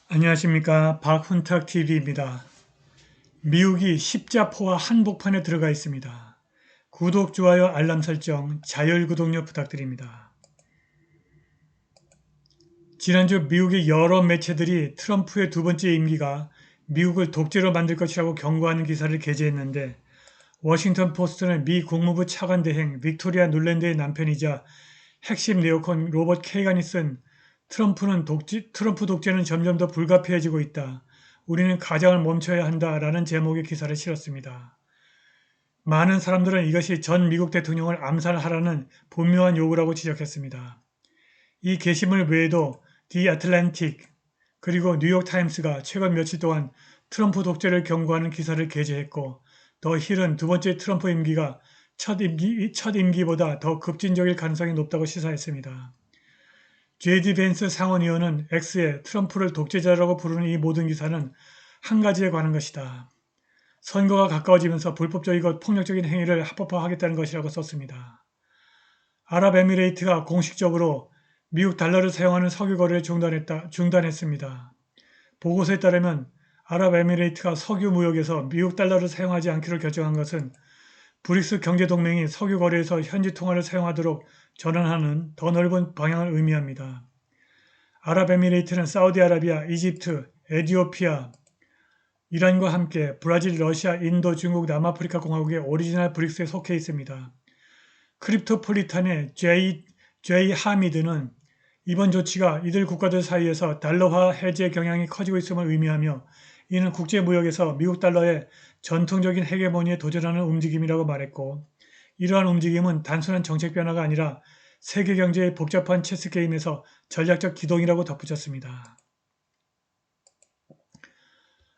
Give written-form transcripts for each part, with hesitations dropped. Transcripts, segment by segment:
안녕하십니까. 박훈탁TV입니다. 미국이 십자포와 한복판에 들어가 있습니다. 구독, 좋아요, 알람 설정, 자율구독료 부탁드립니다. 지난주 미국의 여러 매체들이 트럼프의 두 번째 임기가 미국을 독재로 만들 것이라고 경고하는 기사를 게재했는데 워싱턴 포스트는 미 국무부 차관 대행 빅토리아 눌랜드의 남편이자 핵심 네오콘 로버트 케이간이 쓴 트럼프 독재는 점점 더 불가피해지고 있다. 우리는 가장을 멈춰야 한다라는 제목의 기사를 실었습니다. 많은 사람들은 이것이 전 미국 대통령을 암살하라는 분명한 요구라고 지적했습니다. 이 게시물 외에도 디 애틀랜틱 그리고 뉴욕타임스가 최근 며칠 동안 트럼프 독재를 경고하는 기사를 게재했고 더 힐은 두 번째 트럼프 임기가 첫 임기보다 더 급진적일 가능성이 높다고 시사했습니다. JD 벤스 상원의원은 X에 트럼프를 독재자라고 부르는 이 모든 기사는 한 가지에 관한 것이다. 선거가 가까워지면서 불법적이고 폭력적인 행위를 합법화하겠다는 것이라고 썼습니다. 아랍에미레이트가 공식적으로 미국 달러를 사용하는 석유 거래를 중단했습니다. 보고서에 따르면 아랍에미레이트가 석유 무역에서 미국 달러를 사용하지 않기로 결정한 것은 브릭스 경제동맹이 석유 거래에서 현지 통화를 사용하도록 전환하는 더 넓은 방향을 의미합니다. 아랍에미레이트는 사우디아라비아, 이집트, 에티오피아, 이란과 함께 브라질, 러시아, 인도, 중국, 남아프리카 공화국의 오리지널 브릭스에 속해 있습니다. 크립토폴리탄의 제이 하미드는 이번 조치가 이들 국가들 사이에서 달러화 해제 경향이 커지고 있음을 의미하며 이는 국제무역에서 미국 달러의 전통적인 헤게모니에 도전하는 움직임이라고 말했고 이러한 움직임은 단순한 정책 변화가 아니라 세계 경제의 복잡한 체스 게임에서 전략적 기동이라고 덧붙였습니다.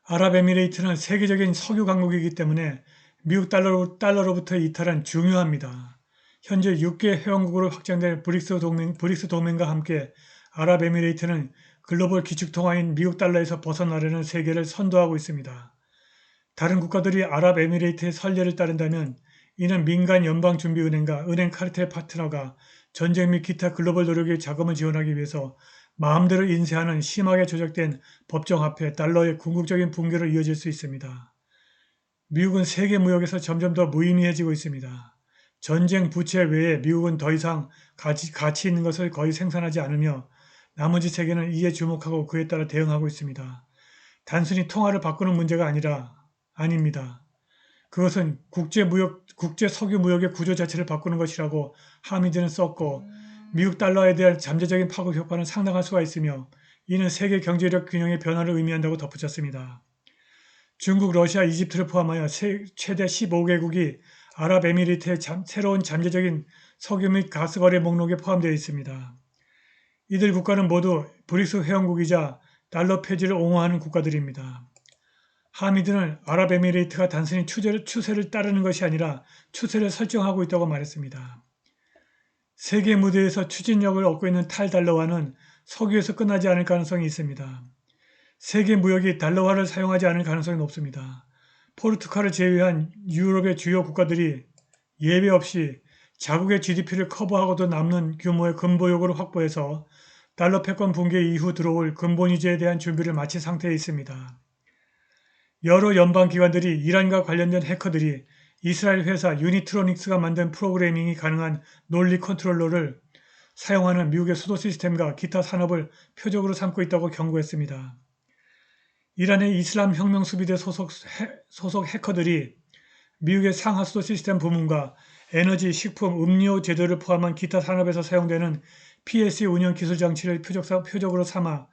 아랍에미레이트는 세계적인 석유 강국이기 때문에 미국 달러로부터의 이탈은 중요합니다. 현재 6개 회원국으로 확장된 브릭스 동맹과 함께 아랍에미레이트는 글로벌 기축통화인 미국 달러에서 벗어나려는 세계를 선도하고 있습니다. 다른 국가들이 아랍에미레이트의 선례를 따른다면 이는 민간 연방준비은행과 은행 카르텔 파트너가 전쟁 및 기타 글로벌 노력의 자금을 지원하기 위해서 마음대로 인쇄하는 심하게 조작된 법정화폐 달러의 궁극적인 붕괴로 이어질 수 있습니다. 미국은 세계 무역에서 점점 더 무의미해지고 있습니다. 전쟁 부채 외에 미국은 더 이상 가치 있는 것을 거의 생산하지 않으며 나머지 세계는 이에 주목하고 그에 따라 대응하고 있습니다. 단순히 통화를 바꾸는 문제가 아닙니다. 그것은 국제 석유 무역의 구조 자체를 바꾸는 것이라고 하미드는 썼고 미국 달러에 대한 잠재적인 파급 효과는 상당할 수가 있으며 이는 세계 경제력 균형의 변화를 의미한다고 덧붙였습니다. 중국, 러시아, 이집트를 포함하여 최대 15개국이 아랍에미리트의 새로운 잠재적인 석유 및 가스 거래 목록에 포함되어 있습니다. 이들 국가는 모두 브릭스 회원국이자 달러 폐지를 옹호하는 국가들입니다. 하미드는 아랍에미레이트가 단순히 추세를 따르는 것이 아니라 추세를 설정하고 있다고 말했습니다. 세계 무대에서 추진력을 얻고 있는 탈달러화는 석유에서 끝나지 않을 가능성이 있습니다. 세계 무역이 달러화를 사용하지 않을 가능성이 높습니다. 포르투갈을 제외한 유럽의 주요 국가들이 예외 없이 자국의 GDP를 커버하고도 남는 규모의 근보욕을 확보해서 달러 패권 붕괴 이후 들어올 근본위제에 대한 준비를 마친 상태에 있습니다. 여러 연방기관들이 이란과 관련된 해커들이 이스라엘 회사 유니트로닉스가 만든 프로그래밍이 가능한 논리 컨트롤러를 사용하는 미국의 수도 시스템과 기타 산업을 표적으로 삼고 있다고 경고했습니다. 이란의 이슬람 혁명 수비대 소속 해커들이 미국의 상하 수도 시스템 부문과 에너지, 식품, 음료 제도를 포함한 기타 산업에서 사용되는 PLC 운영 기술 장치를 표적으로 삼아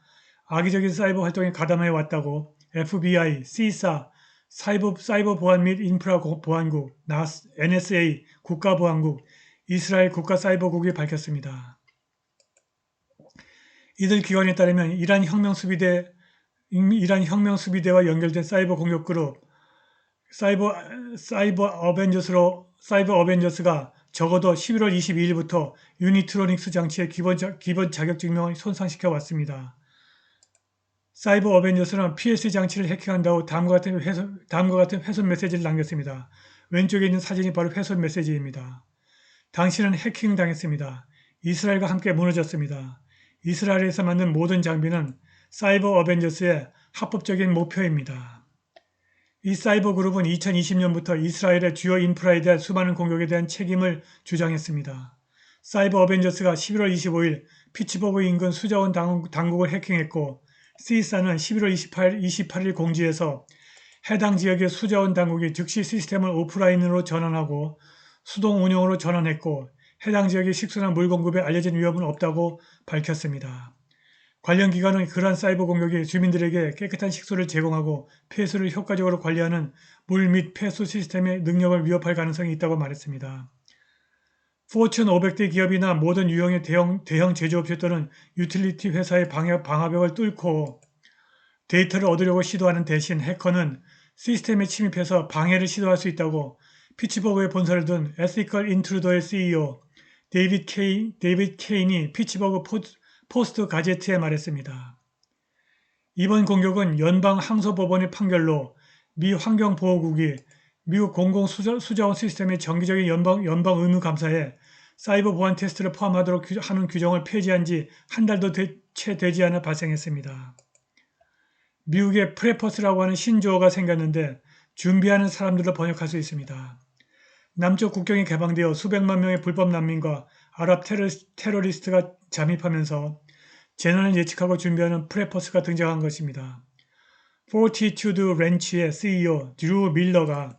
악의적인 사이버 활동에 가담해 왔다고 FBI, CISA, 사이버 보안 및 인프라 보안국, NSA, 국가보안국, 이스라엘 국가사이버국이 밝혔습니다. 이들 기관에 따르면 이란 혁명 수비대와 연결된 사이버 공격 그룹 사이버 어벤져스가 적어도 11월 22일부터 유니트로닉스 장치의 기본 자격증명을 손상시켜 왔습니다. 사이버 어벤져스는 PLC 장치를 해킹한다고 다음과 같은 훼손 메시지를 남겼습니다. 왼쪽에 있는 사진이 바로 훼손 메시지입니다. 당신은 해킹당했습니다. 이스라엘과 함께 무너졌습니다. 이스라엘에서 만든 모든 장비는 사이버 어벤져스의 합법적인 목표입니다. 이 사이버 그룹은 2020년부터 이스라엘의 주요 인프라에 대한 수많은 공격에 대한 책임을 주장했습니다. 사이버 어벤져스가 11월 25일 피츠버그 인근 수자원 당국을 해킹했고 시사는 11월 28일 공지에서 해당 지역의 수자원 당국이 즉시 시스템을 오프라인으로 전환하고 수동 운영으로 전환했고 해당 지역의 식수나 물 공급에 알려진 위협은 없다고 밝혔습니다. 관련 기관은 그러한 사이버 공격이 주민들에게 깨끗한 식수를 제공하고 폐수를 효과적으로 관리하는 물 및 폐수 시스템의 능력을 위협할 가능성이 있다고 말했습니다. 포춘 500대 기업이나 모든 유형의 대형 제조업체 또는 유틸리티 회사의 방화벽을 뚫고 데이터를 얻으려고 시도하는 대신 해커는 시스템에 침입해서 방해를 시도할 수 있다고 피츠버그에 본사를 둔 에티컬 인트루더의 CEO 데이빗 케인이 피츠버그 포스트 가제트에 말했습니다. 이번 공격은 연방 항소법원의 판결로 미 환경보호국이 미국 공공수자원 시스템의 정기적인 연방 의무 감사에 사이버 보안 테스트를 포함하도록 하는 규정을 폐지한 지 한 달도 채 되지 않아 발생했습니다. 미국에 프레퍼스라고 하는 신조어가 생겼는데 준비하는 사람들로 번역할 수 있습니다. 남쪽 국경이 개방되어 수백만 명의 불법 난민과 아랍 테러리스트가 잠입하면서 재난을 예측하고 준비하는 프레퍼스가 등장한 것입니다. 포티튜드 렌치의 CEO 드루 밀러가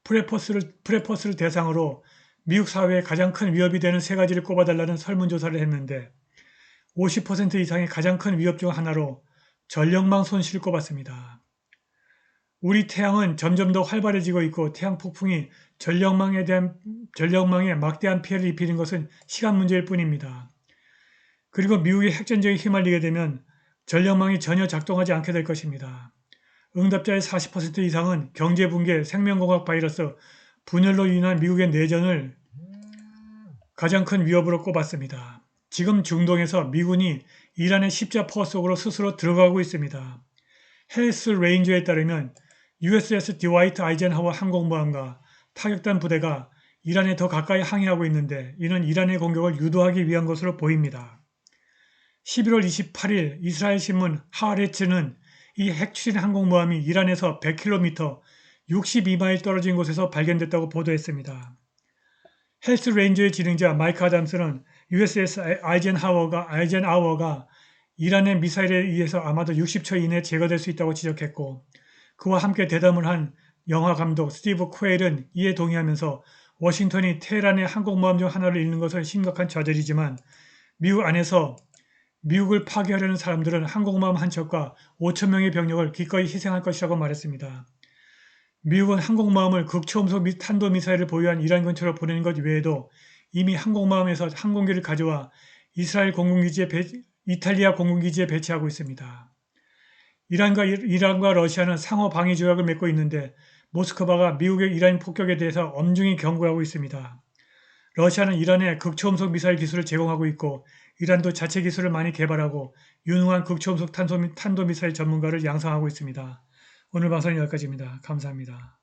프레퍼스를 대상으로 미국 사회에 가장 큰 위협이 되는 세 가지를 꼽아달라는 설문조사를 했는데 50% 이상의 가장 큰 위협 중 하나로 전력망 손실을 꼽았습니다. 우리 태양은 점점 더 활발해지고 있고 태양 폭풍이 전력망에 막대한 피해를 입히는 것은 시간 문제일 뿐입니다. 그리고 미국이 핵전쟁에 휘말리게 되면 전력망이 전혀 작동하지 않게 될 것입니다. 응답자의 40% 이상은 경제붕괴, 생명공학 바이러스, 분열로 인한 미국의 내전을 가장 큰 위협으로 꼽았습니다. 지금 중동에서 미군이 이란의 십자포 속으로 스스로 들어가고 있습니다. 헬스 레인저에 따르면 USS 디와이트 아이젠하워 항공모함과 타격단 부대가 이란에 더 가까이 항해하고 있는데 이는 이란의 공격을 유도하기 위한 것으로 보입니다. 11월 28일 이스라엘 신문 하아레츠는 이 핵추진 항공모함이 이란에서 100km, 62마일 떨어진 곳에서 발견됐다고 보도했습니다. 헬스 레인저의 진행자 마이크 아담스는 USS 아이젠하워가 이란의 미사일에 의해서 아마도 60초 이내에 제거될 수 있다고 지적했고 그와 함께 대담을 한 영화 감독 스티브 코엘은 이에 동의하면서 워싱턴이 테헤란의 항공모함 중 하나를 잃는 것은 심각한 좌절이지만 미국 안에서 미국을 파괴하려는 사람들은 항공모함 한 척과 5천 명의 병력을 기꺼이 희생할 것이라고 말했습니다. 미국은 항공모함을 극초음속 탄도미사일을 보유한 이란 근처로 보내는 것 외에도 이미 항공모함에서 항공기를 가져와 이탈리아 공군기지에 배치하고 있습니다. 이란과 러시아는 상호 방위 조약을 맺고 있는데 모스크바가 미국의 이란 폭격에 대해서 엄중히 경고하고 있습니다. 러시아는 이란에 극초음속 미사일 기술을 제공하고 있고 이란도 자체 기술을 많이 개발하고 유능한 극초음속 탄도미사일 전문가를 양성하고 있습니다. 오늘 방송은 여기까지입니다. 감사합니다.